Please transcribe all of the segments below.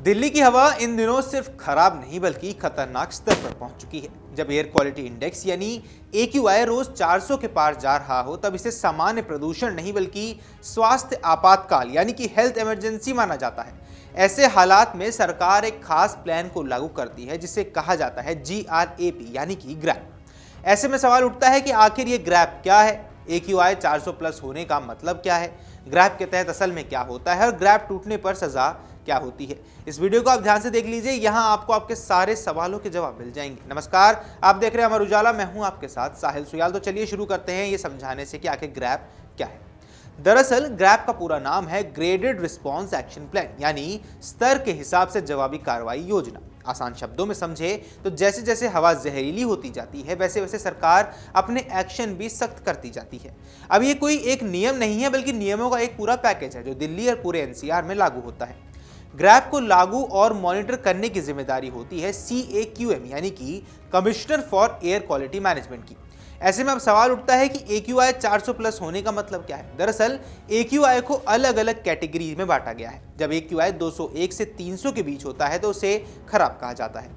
दिल्ली की हवा इन दिनों सिर्फ खराब नहीं बल्कि खतरनाक स्तर पर पहुंच चुकी है। जब एयर क्वालिटी इंडेक्स यानी AQI रोज 400 के पार जा रहा हो तब इसे सामान्य प्रदूषण नहीं बल्कि स्वास्थ्य आपातकाल यानी कि हेल्थ इमरजेंसी माना जाता है। ऐसे हालात में सरकार एक खास प्लान को लागू करती है जिसे कहा जाता है GRAP यानी कि ग्रैप। ऐसे में सवाल उठता है कि आखिर ये ग्रैप क्या है, AQI 400 प्लस होने का मतलब क्या है, ग्रैप के तहत असल में क्या होता है और ग्रैप टूटने पर सजा क्या होती है। इस वीडियो को आप ध्यान से देख लीजिए, यहाँ आपको आपके सारे सवालों के जवाब मिल जाएंगे। नमस्कार, आप देख रहे हैं अमर उजाला, मैं हूं आपके साथ साहिल सुयाल। तो चलिए शुरू करते हैं ये समझाने से कि आखिर ग्रैप क्या है। दरअसल ग्रैप का पूरा नाम है ग्रेडेड रिस्पॉन्स एक्शन प्लान यानी स्तर के हिसाब से जवाबी कार्रवाई योजना। आसान शब्दों में समझे तो जैसे जैसे हवा जहरीली होती जाती है वैसे वैसे सरकार अपने एक्शन भी सख्त करती जाती है। अब ये कोई एक नियम नहीं है बल्कि नियमों का एक पूरा पैकेज है जो दिल्ली और पूरे NCR में लागू होता है। ग्रैप को लागू और मॉनिटर करने की जिम्मेदारी होती है CAQM यानी कि commissioner for air quality management की। ऐसे में अब सवाल उठता है कि AQI 400 प्लस होने का मतलब क्या है। दरअसल AQI को अलग अलग कैटेगरी में बांटा गया है। जब AQI 201 से 300 के बीच होता है तो उसे खराब कहा जाता है।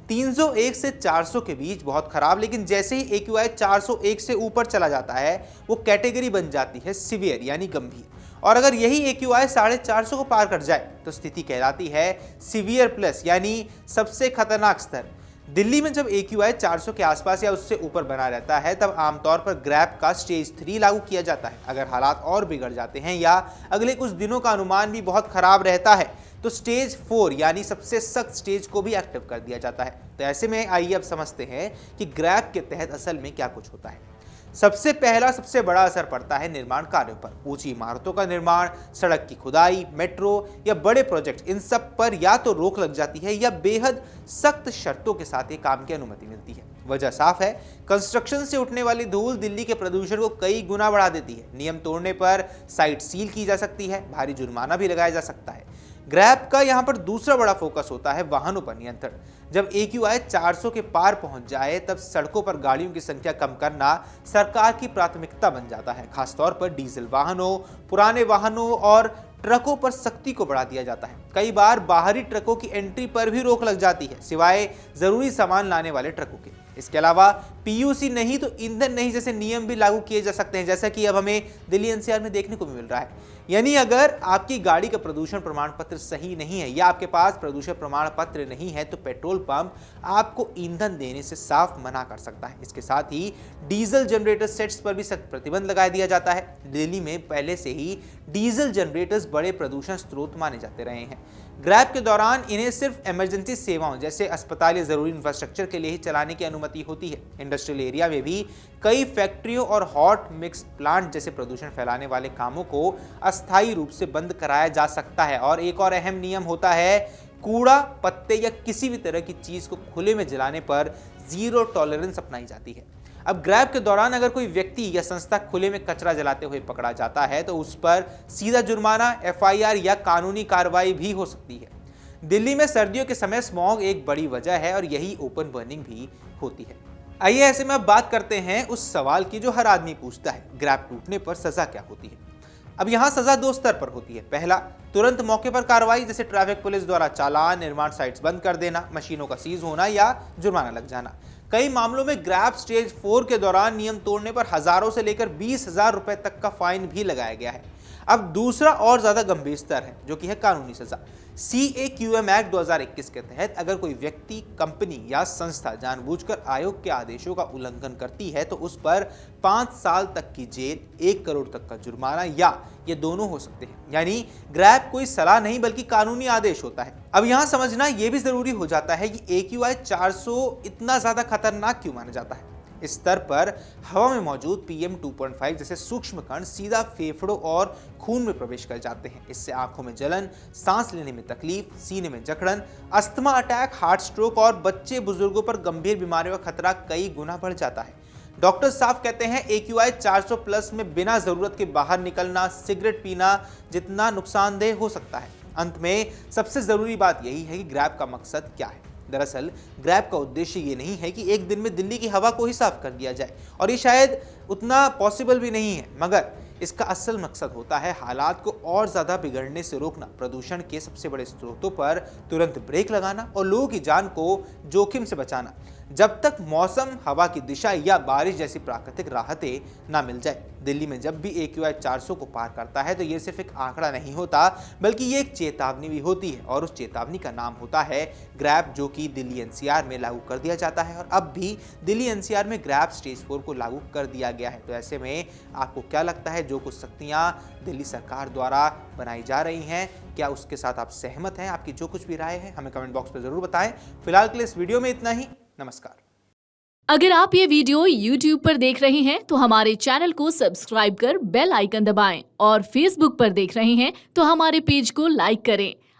301 से 400 के बीच बहुत खराब, लेकिन जैसे ही AQI 401 से ऊपर चला जाता है वो कैटेगरी बन जाती है सीवियर यानी गंभीर। और अगर यही AQI 450 को पार कर जाए तो स्थिति कहलाती है सीवियर प्लस यानी सबसे खतरनाक स्तर। दिल्ली में जब AQI 400 के आसपास या उससे ऊपर बना रहता है तब आमतौर पर ग्रैप का स्टेज 3 लागू किया जाता है। अगर हालात और बिगड़ जाते हैं या अगले कुछ दिनों का अनुमान भी बहुत खराब रहता है तो स्टेज 4 यानी सबसे सख्त स्टेज को भी एक्टिव कर दिया जाता है। तो ऐसे में आइए अब समझते हैं कि ग्रैप के तहत असल में क्या कुछ होता है। सबसे पहला सबसे बड़ा असर पड़ता है निर्माण कार्यों पर। ऊंची इमारतों का निर्माण, सड़क की खुदाई, मेट्रो या बड़े प्रोजेक्ट, इन सब पर या तो रोक लग जाती है या बेहद सख्त शर्तों के साथ ये काम की अनुमति मिलती है। वजह साफ है, कंस्ट्रक्शन से उठने वाली धूल दिल्ली के प्रदूषण को कई गुना बढ़ा देती है। नियम तोड़ने पर साइट सील की जा सकती है, भारी जुर्माना भी लगाया जा सकता है। ग्रैप का यहाँ पर दूसरा बड़ा फोकस होता है वाहनों पर नियंत्रण। जब AQI 400 के पार पहुंच जाए तब सड़कों पर गाड़ियों की संख्या कम करना सरकार की प्राथमिकता बन जाता है। खासतौर पर डीजल वाहनों, पुराने वाहनों और ट्रकों पर सख्ती को बढ़ा दिया जाता है। कई बार बाहरी ट्रकों की एंट्री पर भी रोक लग जाती है, सिवाय जरूरी सामान लाने वाले ट्रकों के। इसके अलावा PUC नहीं तो ईंधन नहीं जैसे नियम भी लागू किए जा सकते हैं, जैसा कि अब हमें दिल्ली NCR में देखने को भी मिल रहा है। यानी अगर आपकी गाड़ी का प्रदूषण प्रमाण पत्र सही नहीं है या आपके पास प्रदूषण प्रमाण पत्र नहीं है तो पेट्रोल पंप आपको ईंधन देने से साफ मना कर सकता है। इसके साथ ही डीजल जनरेटर सेट्स पर भी सख्त प्रतिबंध लगा दिया जाता है। दिल्ली में पहले से ही डीजल जनरेटर्स बड़े प्रदूषण स्रोत माने जाते रहे हैं। ग्रैप के दौरान इन्हें सिर्फ इमरजेंसी सेवाओं जैसे अस्पताल या जरूरी इंफ्रास्ट्रक्चर के लिए ही चलाने की अनुमति होती है। इंडस्ट्रियल एरिया में भी कई फैक्ट्रियों और हॉट मिक्स प्लांट जैसे प्रदूषण फैलाने वाले कामों को अस्थायी रूप से बंद कराया जा सकता है। और एक और अहम नियम होता है, कूड़ा, पत्ते या किसी भी तरह की चीज को खुले में जलाने पर जीरो टॉलरेंस अपनाई जाती है। अब ग्रैप के दौरान अगर कोई व्यक्ति या संस्था खुले में कचरा जलाते हुए पकड़ा जाता है तो उस पर सीधा जुर्माना, FIR या कानूनी कार्रवाई भी हो सकती है। दिल्ली में सर्दियों के समय स्मॉग एक बड़ी वजह है और यही ओपन बर्निंग भी होती है। आइए ऐसे में अब बात करते हैं उस सवाल की जो हर आदमी पूछता है, ग्रैप टूटने पर सजा क्या होती है। अब यहाँ सजा दो स्तर पर होती है। पहला, तुरंत मौके पर कार्रवाई जैसे ट्रैफिक पुलिस द्वारा चालान, निर्माण साइट्स बंद कर देना, मशीनों का सीज होना या जुर्माना लग जाना। कई मामलों में ग्रैप स्टेज 4 के दौरान नियम तोड़ने पर हजारों से लेकर 20,000 रुपए तक का फाइन भी लगाया गया है। अब दूसरा और ज्यादा गंभीर स्तर है जो कि है कानूनी सजा। CAQM एक्ट 2021 के तहत अगर कोई व्यक्ति, कंपनी या संस्था जानबूझकर आयोग के आदेशों का उल्लंघन करती है तो उस पर 5 साल तक की जेल, 1 करोड़ तक का जुर्माना या ये दोनों हो सकते हैं। यानी ग्रैप कोई सलाह नहीं बल्कि कानूनी आदेश होता है। अब यहाँ समझना यह भी जरूरी हो जाता है कि AQI 400 इतना ज्यादा खतरनाक क्यों माना जाता है। इस स्तर पर हवा में मौजूद PM 2.5 जैसे सूक्ष्म कण सीधा फेफड़ों और खून में प्रवेश कर जाते हैं। इससे आंखों में जलन, सांस लेने में तकलीफ, सीने में जकड़न, अस्थमा अटैक, हार्ट स्ट्रोक और बच्चे बुजुर्गों पर गंभीर बीमारियों का खतरा कई गुना बढ़ जाता है। डॉक्टर साफ कहते हैं AQI 400 प्लस में बिना जरूरत के बाहर निकलना सिगरेट पीना जितना नुकसानदेह हो सकता है। अंत में सबसे जरूरी बात यही है कि ग्रैप का मकसद क्या है। दरअसल ग्रैप का उद्देश्य ये नहीं है कि एक दिन में दिल्ली की हवा को ही साफ कर दिया जाए, और ये शायद उतना पॉसिबल भी नहीं है, मगर इसका असल मकसद होता है हालात को और ज़्यादा बिगड़ने से रोकना, प्रदूषण के सबसे बड़े स्रोतों पर तुरंत ब्रेक लगाना और लोगों की जान को जोखिम से बचाना, जब तक मौसम, हवा की दिशा या बारिश जैसी प्राकृतिक राहतें ना मिल जाए। दिल्ली में जब भी AQI 400 को पार करता है तो ये सिर्फ एक आंकड़ा नहीं होता, बल्कि ये एक चेतावनी भी होती है, और उस चेतावनी का नाम होता है ग्रैब, जो कि दिल्ली NCR में लागू कर दिया जाता है। और अब भी दिल्ली NCR में ग्रैब स्टेज 4 को लागू कर दिया गया है। तो ऐसे में आपको क्या लगता है, जो कुछ सख्तियां दिल्ली सरकार द्वारा बनाई जा रही हैं, क्या उसके साथ आप सहमत हैं? आपकी जो कुछ भी राय है हमें कमेंट बॉक्स में जरूर बताएं। फिलहाल के लिए इस वीडियो में इतना ही। नमस्कार। अगर आप ये वीडियो YouTube पर देख रहे हैं तो हमारे चैनल को सब्सक्राइब कर बेल आइकन दबाएं, और Facebook पर देख रहे हैं तो हमारे पेज को लाइक करें।